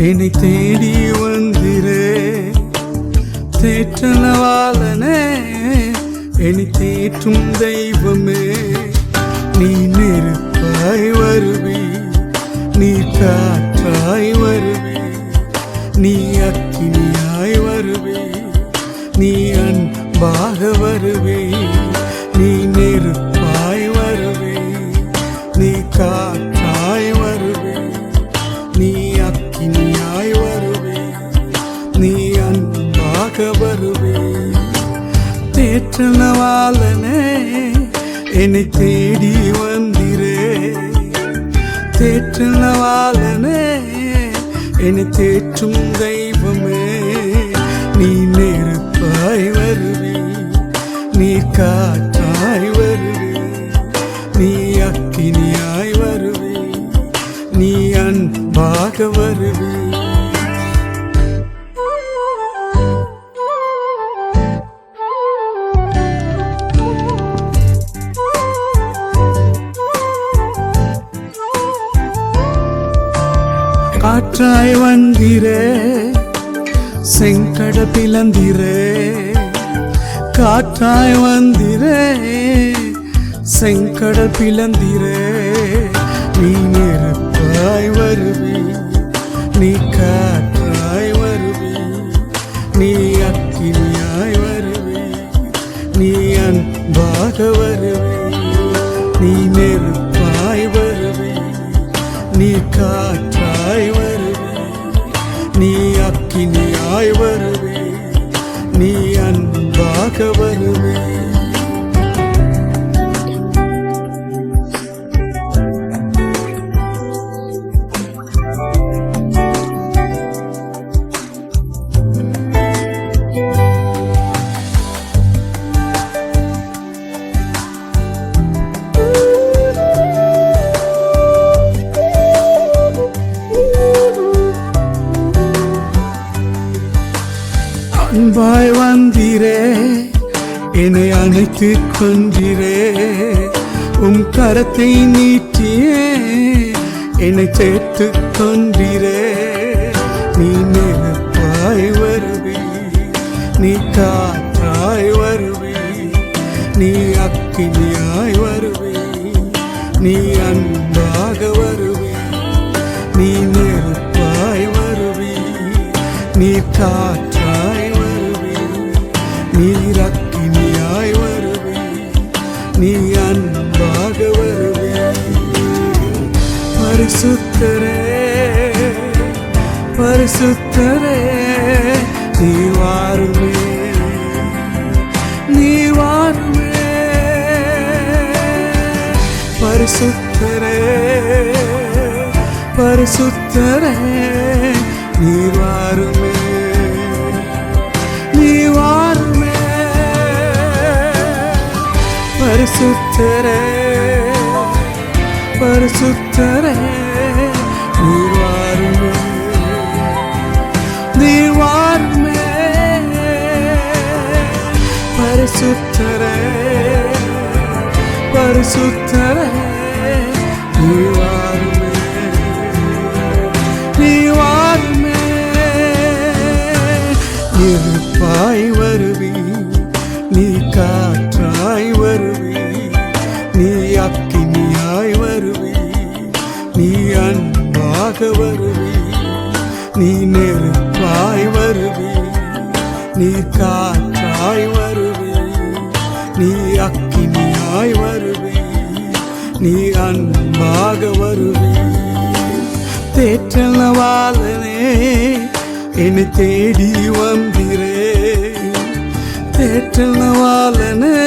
என்னை தேடி வந்திரே தேற்றனவாளனே, என்னை தேற்றும் தெய்வமே. நீ நெருப்பாய் வருவி, நீ காற்றாய் வருவி, நீ அக்கினியாய் வருவி, நீ அன்பாக வருவி. நீ நெருப்பாய் வருவி, நீ காற்றாய் வருவி, நீ அக்கினியாய் வருவி, நீ அன்பாக வருவி. தேற்றனவாளனே, என்னை தேடி வந்திரே தேற்றனவாளனே, என்னை தேற்றும் தெய்வமே. நீ நெருப்பாய் வருவி, நீ காற்றாய் வருவி, நீ அக்கினியாய் வருவி, நீ அன்பாக வருவி. காற்றாய் வந்திரே, செங்கட பிளந்திரே. காற்றாய் வந்திரே, செங்கட பிளந்திரே. நீ நெருப்பாய் வருவி, நீ காற்றாய் வருவி, நீ அக்கினியாய் வருவி, நீ அன்பாக வருவி. நீ நெருப்பாய் வருவி, நீ காற்றாய் வருவி, நீ அக்கினியாய் வருவி, நீ அன்பாக வருவி. அன்பாய் வந்திரே, என்னை அணைத்துக் கொண்டிரே. கரத்தை நீட்டியே என்னை சேர்த்துக் கொண்டிரே. நீ நெருப்பாய் வருவி, நீ காற்றாய் வருவி, நீ அக்கினியாய் வருவி, நீ அன்பாக வருவி. நீ நெருப்பாய் வருவி, நீ காற்றாய் வருவி, நீ அக்கினியாய் வருவி, நீ அன்பாக வருவி. பரிசுத்தரே பரிசுத்தரே, நீ வாருமே நீ வாருமே. பரிசுத்தரே பரிசுத்தரே, நீ வாருமே நீ வாருமே. பரிசுத்தரே பரிசுத்தரே, நீ வாருமே நீ வாருமே. பரிசுத்தரே பரிசுத்தரே, நீ வாருமே நீ வாருமே. நெருப்பாய் வருவி, நீ காற்றாய் வருவி, நீ அக்கினியாய் வருவி, நீ அன்பாக வருவி. நீ நெருப்பாய் வருவி, நீ காற்றாய் வருவி, நீ அக்கினியாய் வருவி, நீ அன்பாக வருவி. தேற்றனவாளனே, என்னை தேடி வந்திரே தேற்றனவாளனே,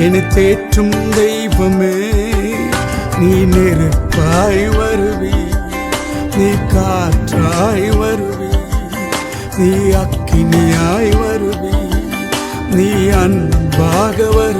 என்னை தேற்றும் தெய்வமே. நீ நெருப்பாய் வருவி, நீ காற்றாய் வருவி, நீ அக்கினியாய் வருவி, நீ அன்பாக வருவி.